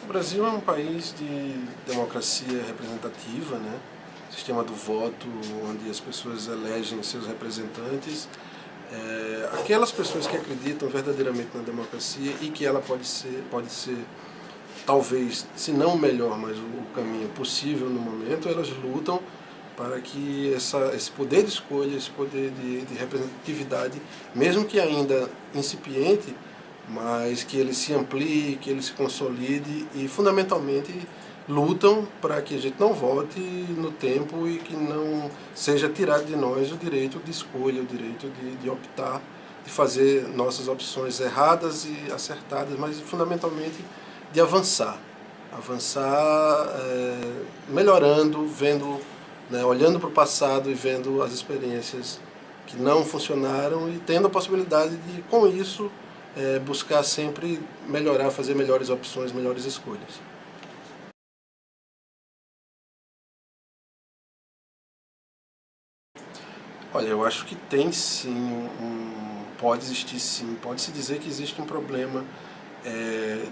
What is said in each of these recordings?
O Brasil é um país de democracia representativa, né? Sistema do voto, onde as pessoas elegem seus representantes. Aquelas pessoas que acreditam verdadeiramente na democracia e que ela pode ser talvez, se não o melhor, mas o caminho possível no momento, elas lutam para que esse poder de escolha, esse poder de representatividade, mesmo que ainda incipiente, mas que ele se amplie, que ele se consolide e, fundamentalmente, lutam para que a gente não volte no tempo e que não seja tirado de nós o direito de escolha, o direito de optar, de fazer nossas opções erradas e acertadas, mas fundamentalmente de avançar. Avançar melhorando, vendo, né, olhando para o passado e vendo as experiências que não funcionaram e tendo a possibilidade de, com isso, buscar sempre melhorar, fazer melhores opções, melhores escolhas. Olha, eu acho que tem sim, pode existir sim, pode-se dizer que existe um problema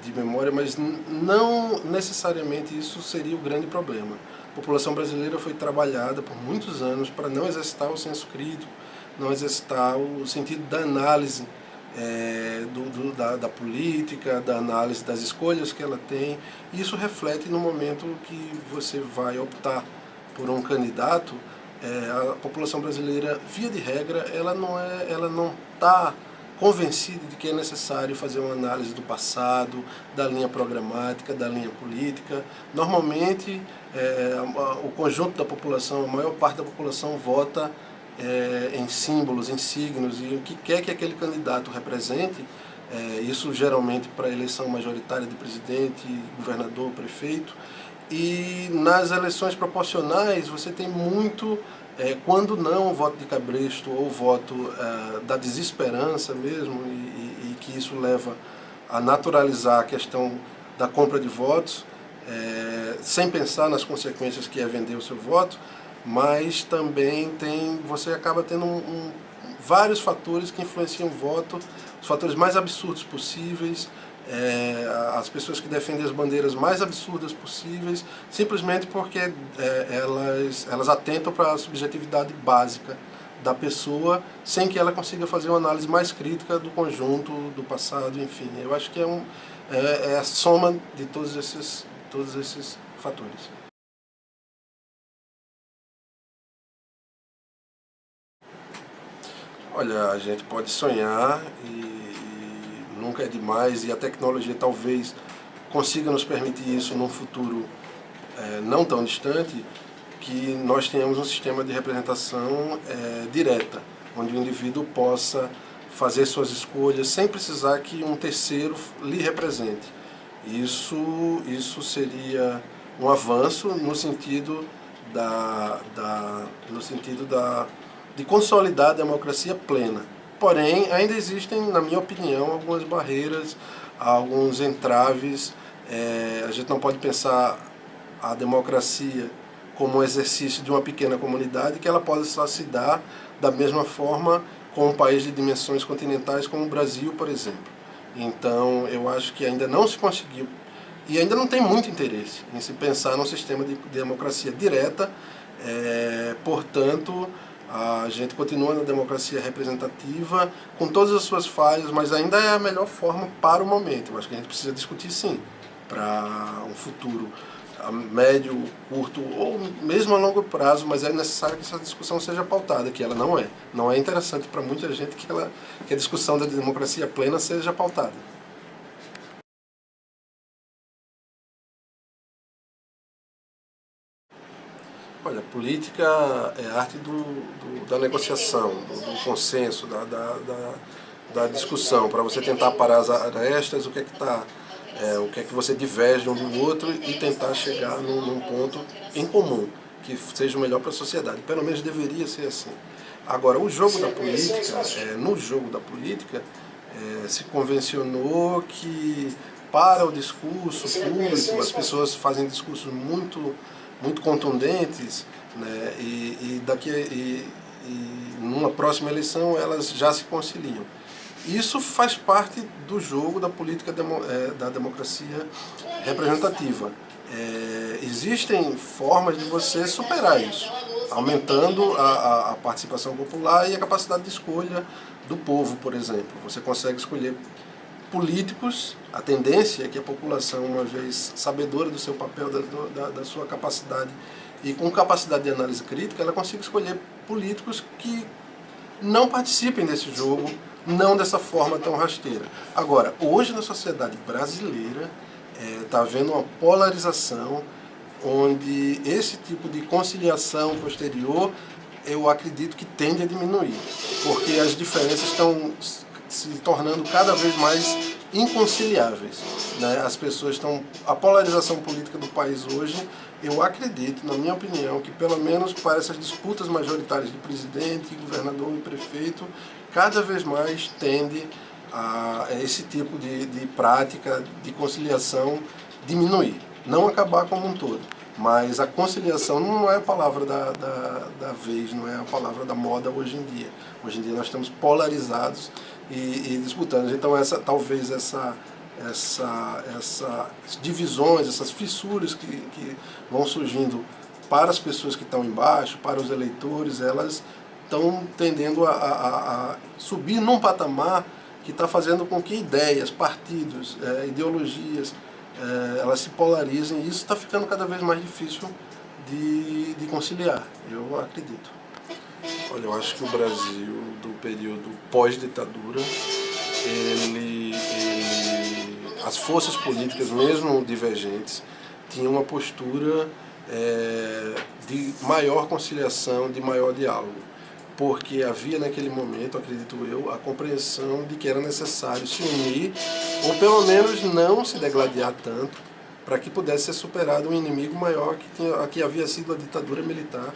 de memória, mas não necessariamente isso seria o grande problema. A população brasileira foi trabalhada por muitos anos para não exercitar o senso crítico, não exercitar o sentido da análise da política, da análise das escolhas que ela tem. Isso reflete no momento que você vai optar por um candidato. A população brasileira, via de regra, ela não está convencida de que é necessário fazer uma análise do passado, da linha programática, da linha política. Normalmente, o conjunto da população, a maior parte da população vota em símbolos, em signos, e o que quer que aquele candidato represente. Isso geralmente para a eleição majoritária de presidente, governador, prefeito. E nas eleições proporcionais você tem muito, quando não o voto de cabresto ou o voto da desesperança mesmo, e que isso leva a naturalizar a questão da compra de votos, sem pensar nas consequências que é vender o seu voto, mas também você acaba tendo vários fatores que influenciam o voto, os fatores mais absurdos possíveis, as pessoas que defendem as bandeiras mais absurdas possíveis, simplesmente porque elas atentam para a subjetividade básica da pessoa, sem que ela consiga fazer uma análise mais crítica do conjunto, do passado, enfim. Eu acho que é a soma de todos esses fatores. Olha, a gente pode sonhar e nunca é demais, e a tecnologia talvez consiga nos permitir isso num futuro não tão distante, que nós tenhamos um sistema de representação direta, onde o indivíduo possa fazer suas escolhas sem precisar que um terceiro lhe represente. Isso seria um avanço no sentido de consolidar a democracia plena. Porém, ainda existem, na minha opinião, algumas barreiras, alguns entraves. A gente não pode pensar a democracia como um exercício de uma pequena comunidade, que ela pode só se dar da mesma forma com um país de dimensões continentais como o Brasil, por exemplo. Então, eu acho que ainda não se conseguiu, e ainda não tem muito interesse em se pensar num sistema de democracia direta. Portanto, a gente continua na democracia representativa, com todas as suas falhas, mas ainda é a melhor forma para o momento. Eu acho que a gente precisa discutir, sim, para um futuro a médio, curto ou mesmo a longo prazo, mas é necessário que essa discussão seja pautada, que ela não é. Não é interessante para muita gente que a discussão da democracia plena seja pautada. Olha, política é a arte da negociação, do consenso, da discussão, para você tentar parar as arestas, o que é que você diverge um do outro e tentar chegar num ponto em comum, que seja o melhor para a sociedade. Pelo menos deveria ser assim. Agora, o jogo da política, no jogo da política, se convencionou que para o discurso público as pessoas fazem discursos muito contundentes, né, e numa próxima eleição elas já se conciliam. Isso faz parte do jogo da política da democracia representativa. Existem formas de você superar isso, aumentando a participação popular e a capacidade de escolha do povo, por exemplo. Você consegue escolher políticos, a tendência é que a população, uma vez sabedora do seu papel, da sua capacidade e com capacidade de análise crítica, ela consiga escolher políticos que não participem desse jogo, não dessa forma tão rasteira. Agora, hoje na sociedade brasileira está havendo uma polarização onde esse tipo de conciliação posterior eu acredito que tende a diminuir, porque as diferenças estão se tornando cada vez mais inconciliáveis, né? As pessoas estão... A polarização política do país hoje, eu acredito, na minha opinião, que pelo menos para essas disputas majoritárias de presidente, governador e prefeito, cada vez mais tende a esse tipo de prática de conciliação diminuir. Não acabar como um todo, mas a conciliação não é a palavra da vez, não é a palavra da moda hoje em dia. Hoje em dia nós estamos polarizados e disputando. Então talvez essas divisões, essas fissuras que vão surgindo para as pessoas que estão embaixo, para os eleitores, elas estão tendendo a subir num patamar que está fazendo com que ideias, partidos, ideologias, elas se polarizem, e isso está ficando cada vez mais difícil de conciliar, eu acredito. Olha, eu acho que o Brasil, do período pós-ditadura, as forças políticas, mesmo divergentes, tinham uma postura de maior conciliação, de maior diálogo, porque havia naquele momento, acredito eu, a compreensão de que era necessário se unir, ou pelo menos não se degladiar tanto, para que pudesse ser superado um inimigo maior que havia sido a ditadura militar,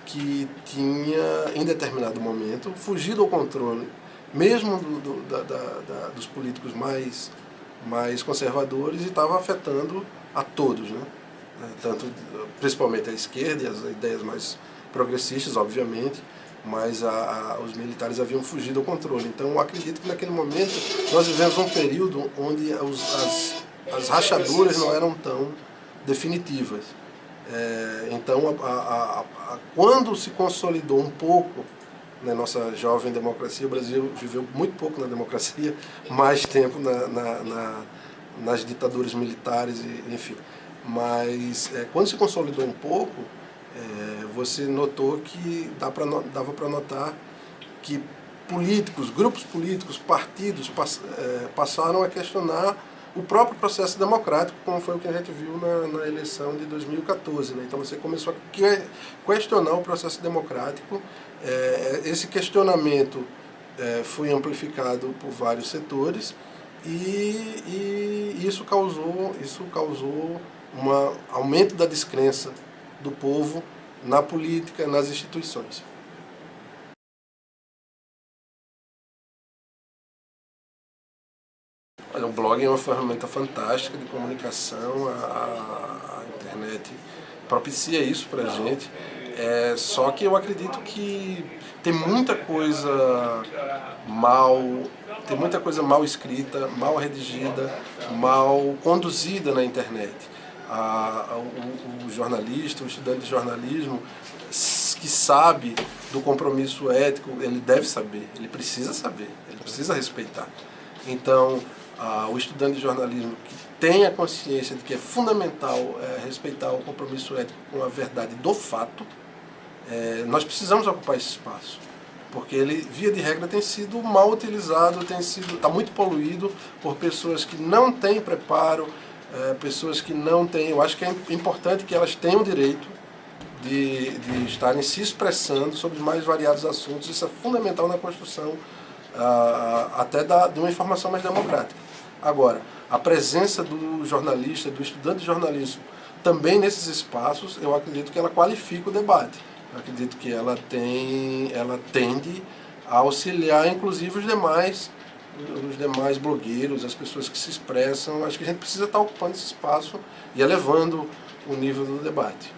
que tinha, em determinado momento, fugido ao controle, mesmo dos políticos mais conservadores, e estava afetando a todos, né? Tanto, principalmente a esquerda e as ideias mais progressistas, obviamente, mas os militares haviam fugido ao controle. Então, eu acredito que naquele momento nós vivemos um período onde as rachaduras não eram tão definitivas. Então, quando se consolidou um pouco na nossa jovem democracia, o Brasil viveu muito pouco na democracia, mais tempo nas ditaduras militares, enfim. Mas quando se consolidou um pouco, você notou que dava para notar que políticos, grupos políticos, partidos passaram a questionar o próprio processo democrático, como foi o que a gente viu na eleição de 2014. Né? Então você começou a questionar o processo democrático. Esse questionamento foi amplificado por vários setores e isso causou um aumento da descrença do povo na política, nas instituições. Olha, o blog é uma ferramenta fantástica de comunicação, a internet propicia isso para a gente, só que eu acredito que tem muita coisa mal escrita, mal redigida, mal conduzida na internet. O jornalista, o estudante de jornalismo que sabe do compromisso ético, ele deve saber, ele precisa respeitar. Então, o estudante de jornalismo que tem a consciência de que é fundamental respeitar o compromisso ético com a verdade do fato, nós precisamos ocupar esse espaço, porque ele, via de regra, tem sido mal utilizado, está muito poluído por pessoas que não têm preparo, pessoas que não têm... Eu acho que é importante que elas tenham o direito de estarem se expressando sobre os mais variados assuntos. Isso é fundamental na construção até de uma informação mais democrática. Agora, a presença do jornalista, do estudante de jornalismo, também nesses espaços, eu acredito que ela qualifica o debate. Eu acredito que ela tende a auxiliar, inclusive, os demais blogueiros, as pessoas que se expressam. Acho que a gente precisa estar ocupando esse espaço e elevando o nível do debate.